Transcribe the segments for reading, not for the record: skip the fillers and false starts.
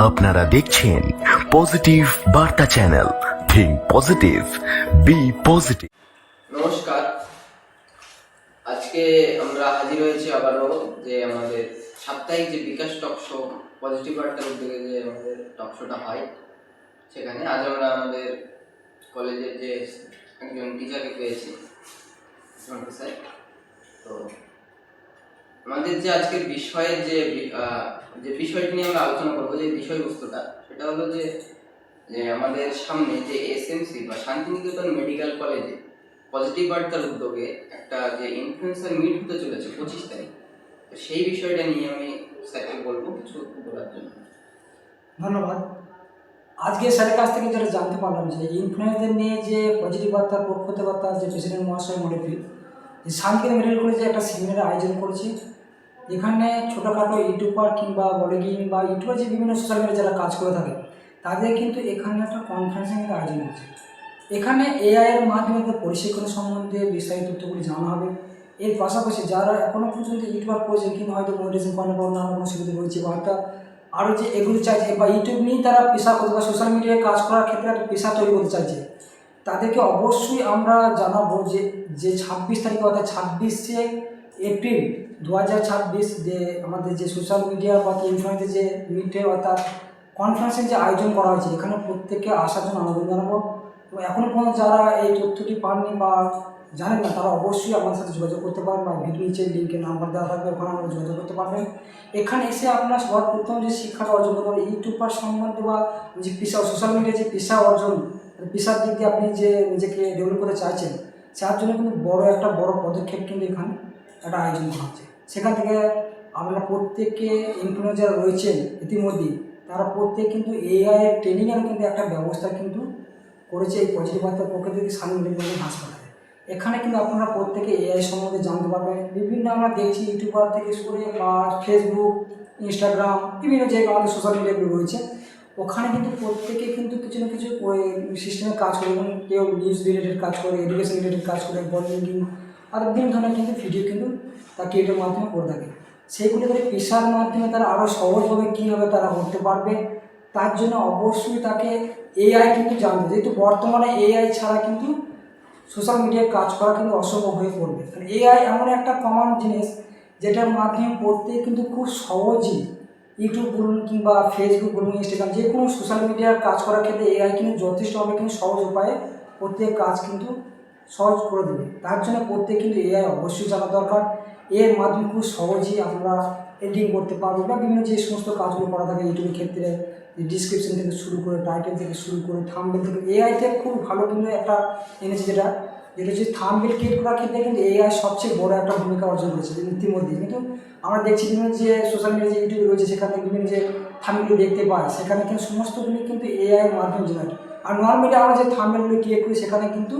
আপনারা দেখছেন positive Barta channel. Think positive, be positive. নমস্কার, আজকে আমরা হাজির হয়েছি আবারও যে আমাদের সাপ্তাহিক যে বিকাশ টক শো পজিটিভ বার্তার উদ্যোগে যে আমাদের টক শোটা হয় সেখানে আজ আমরা আমাদের কলেজের যে একজন টিচারকে পেয়েছি, ঝন্টু স্যার। তো আমাদের যে আজকের বিষয়ের যে বিষয়টি নিয়ে আমরা আলোচনা করবো, যে বিষয়বস্তুটা সেটা হলো যে আমাদের সামনে যে এসএমসি বা শান্তিনিকেতন মেডিকেল কলেজে পজিটিভ বার্তার উদ্যোগে একটা যে ইনফ্লুয়েন্সার মিট হতে চলেছে 25 তারিখ, তো সেই বিষয়টা নিয়ে আমি স্যারকে বলবো কিছু বলার জন্য। ধন্যবাদ। আজকে স্যারের কাছ থেকে যেটা জানতে পারলাম যে ইনফ্লুয়েন্সারদের নিয়ে যে পজিটিভ বার্তার পক্ষ বার্তা যে প্রেসিডেন্ট মহাশয় মডেল যে শান্তিনিকেতন মেডিকেল কলেজে একটা সেমিনারের আয়োজন করেছি, যেখানে ছোটোখাটো ইউটিউবার কিংবা ব্লগিং বা ইউটিউবার যে বিভিন্ন সোশ্যাল মিডিয়া যারা কাজ করে থাকে তাদের কিন্তু এখানে একটা কনফারেন্সিং আয়োজন করছে। এখানে এআইয়ের মাধ্যমে প্রশিক্ষণ সম্বন্ধে বিস্তারিত তথ্যগুলি জানা হবে। এর পাশাপাশি যারা এখনও পর্যন্ত ইউটিউবার করছেন কিংবা হয়তো মনিটাইজেশন করার পর নানা কোনো সুবিধা রয়েছে বা হয়তো আরও যে এগুলো চাইছে বা ইউটিউব নিয়েই তারা পেশা করতে বা সোশ্যাল মিডিয়ায় কাজ করার ক্ষেত্রে একটা পেশা তৈরি করতে চাইছে, তাদেরকে অবশ্যই আমরা জানাবো যে 26 তারিখ অর্থাৎ 26শে এপ্রিল 2026 যে আমাদের যে সোশ্যাল মিডিয়া বা ইনফ্লুয়েন্সের যে মিটে অর্থাৎ কনফারেন্সের যে আয়োজন করা হয়েছে এখানে প্রত্যেককে আসার জন্য আবেদন জানাবো। এবং এখনও পর্যন্ত যারা এই তথ্যটি পাননি বা জানেন না তারা অবশ্যই আমাদের সাথে যোগাযোগ করতে পারেন বা ভিডিও নিচে লিঙ্কে নাম্বার দেওয়া থাকবে, ওখানে আমরা যোগাযোগ করতে পারবেন। এখানে এসে আপনার সবার প্রথম যে শিক্ষাটা অর্জন করতে পারবেন ইউটিউবার সম্বন্ধে বা যে পেশা সোশ্যাল মিডিয়ায় যে পেশা অর্জন, পেশার দিক দিয়ে আপনি যে নিজেকে ডেভেলপ করতে চাইছেন তার জন্য কিন্তু একটা বড় পদক্ষেপ কিন্তু এখানে একটা আয়োজন করা হচ্ছে। সেখান থেকে আপনারা প্রত্যেককে ইনফ্লুয়েন্সার রয়েছেন ইতিমধ্যেই তারা প্রত্যেক কিন্তু এআইয়ের ট্রেনিংয়ের কিন্তু একটা ব্যবস্থা কিন্তু করেছে এই পজিটিভ বার্তার পক্ষ থেকে শান্তিনিকেতন হাসপাতালে। এখানে কিন্তু আপনারা প্রত্যেকে এআই সম্বন্ধে জানতে পারবেন। বিভিন্ন আমরা দেখছি ইউটিউবার থেকে শুরু করে বা ফেসবুক, ইনস্টাগ্রাম, বিভিন্ন যে আমাদের সোশ্যাল মিডিয়াগুলো রয়েছে ওখানে কিন্তু প্রত্যেকে কিন্তু কিছু না কিছু সিস্টেমে কাজ করে, এবং কেউ নিউজ রিলেটেড কাজ করে, এডুকেশন রিলেটেড কাজ করে, ব্লগিং আর বিভিন্ন ধরনের কিন্তু ভিডিও কিন্তু তার ক্রিয়েটের মাধ্যমে করে থাকে। সেইগুলো করে পেশার মাধ্যমে তারা আরও সহজভাবে কীভাবে তারা করতে পারবে তার জন্য অবশ্যই তাকে এআই কিন্তু জানতে, যেহেতু বর্তমানে এআই ছাড়া কিন্তু সোশ্যাল মিডিয়ায় কাজ করা কিন্তু অসম্ভব হয়ে পড়বে। কারণ এআই এমন একটা কমন জিনিস যেটার মাধ্যমে প্রত্যেক কিন্তু খুব সহজেই ইউটিউব বলুন কিংবা ফেসবুক বলুন, ইনস্টাগ্রাম যে কোনো সোশ্যাল মিডিয়ার কাজ করার ক্ষেত্রে এআই কিন্তু যথেষ্টভাবে কিন্তু সহজ উপায়ে প্রত্যেক কাজ কিন্তু সহজ করে দেবে। তার জন্য প্রত্যেক কিন্তু এআই অবশ্যই জানা দরকার। এর মাধ্যমে খুব সহজেই আমরা এডিটিং করতে পারবো বা বিভিন্ন যে সমস্ত কাজগুলো করা থাকে ইউটিউবের ক্ষেত্রে ডিসক্রিপশন থেকে শুরু করে, টাইটেল থেকে শুরু করে, থাম্বনেল থেকে এআইতে খুব ভালো কিন্তু একটা এনেছে যেটা হচ্ছে থাম্বনেল ক্রিয়েট করার ক্ষেত্রে কিন্তু এআই সবচেয়ে বড় একটা ভূমিকা অর্জন করেছে ইতিমধ্যে। কিন্তু আমরা দেখছি বিভিন্ন যে সোশ্যাল মিডিয়া যে ইউটিউব রয়েছে সেখানে বিভিন্ন যে থাম্বনেল দেখতে পাই সেখানে কিন্তু সমস্তগুলি কিন্তু এআইয়ের মাধ্যমে জেনারেট। আর নর্মালি আমরা যে থাম্বনেলগুলো ক্রিয়েট করি সেখানে কিন্তু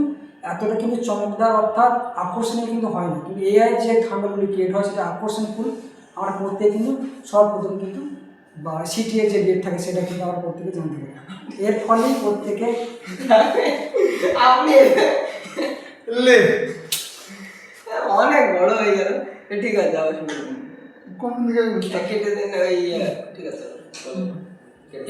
এতটা কিন্তু চমকদার অর্থাৎ আকর্ষণীয় কিন্তু হয় না, কিন্তু এআই যে থাম্বনেলগুলি ক্রিয়েট হয় সেটা আকর্ষণীয় আমরা প্রত্যেকে কিন্তু সর্বপ্রথম কিন্তু বা সিটিএ যে ডেট থাকে সেটা কিন্তু আমরা প্রত্যেকে জানতে পারি। এর ফলেই প্রত্যেকে আপনি অনেক বড় হয়ে গেল। ঠিক আছে, আবার শুনুন কোন দিকে কেটে দেন ওই ঠিক আছে।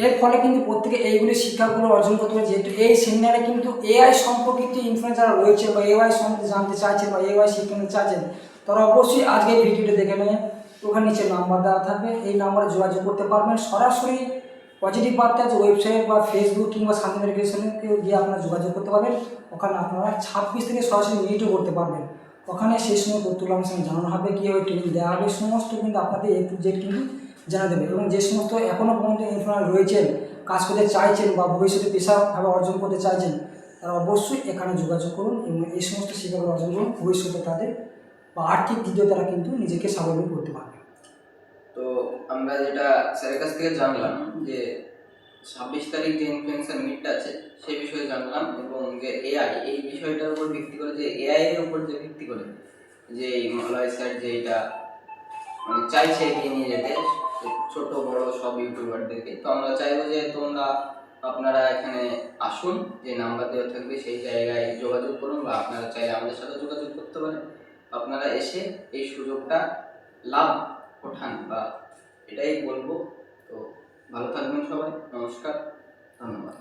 এর ফলে কিন্তু প্রত্যেকে এইগুলি শিক্ষাগুলো অর্জন করতে পারে। যেহেতু এই সেমিনারে কিন্তু এআই সম্পর্কিত ইনফ্লুয়েন্সার রয়েছে বা এআই সম্বন্ধে জানতে চাইছেন বা এআই শিখতে চাইছেন তারা অবশ্যই আজকে এই ভিডিওটা দেখে নেয়। ওখানে নিচে নাম্বার দেওয়া থাকবে, এই নাম্বারে যোগাযোগ করতে পারবেন। সরাসরি পজিটিভ বার্তা যে ওয়েবসাইট বা ফেসবুক কিংবা শান্তি মেডিকেশনে গিয়ে আপনারা যোগাযোগ করতে পারবেন। ওখানে আপনারা 26 থেকে সরাসরি মিটও করতে পারবেন। ওখানে সেই সময় তথ্যগুলো আমার সঙ্গে জানানো হবে, কীভাবে ট্রেনিং দেওয়া হবে, সমস্ত কিন্তু আপনাদের এ টু জেড কিন্তু জানা দেবে। এবং যে সমস্ত এখনও পর্যন্ত ইনফ্লুয়েন্সার রয়েছেন, কাজ করতে চাইছেন বা ভবিষ্যতে পেশাভাবে অর্জন করতে চাইছেন তারা অবশ্যই এখানে যোগাযোগ করুন এবং এই সমস্ত শিক্ষাগুলো অর্জন করুন। ভবিষ্যতে তাদের বা আর্থিক দিক দিয়ে তারা কিন্তু নিজেকে স্বাবলম্বী করতে পারবে। তো আমরা যেটা স্যারের কাছ থেকে জানলাম যে 26 তারিখ যে ইনফ্লুয়েন্সার মিটটা আছে সেই বিষয়ে জানলাম, এবং যে এআই এই বিষয়টার উপর ভিত্তি করে যে এআই এর উপর যে ভিত্তি করে যে মলয় স্যার যে এটা মানে চাইছে এগিয়ে নিয়ে যেতে ছোট বড় সব ইউটিউবারদেরকে, তো আমরা চাইবো যে আপনারা এখানে আসুন, যে নাম্বার দেওয়া থাকবে সেই জায়গায় যোগাযোগ করুন, বা আপনারা চাইলে আমাদের সাথে যোগাযোগ করতে পারেন। আপনারা এসে এই সুযোগটা লাভ ওঠান, বা এটাই বলবো। তো ভালো থাকবেন সবাই, নমস্কার, ধন্যবাদ।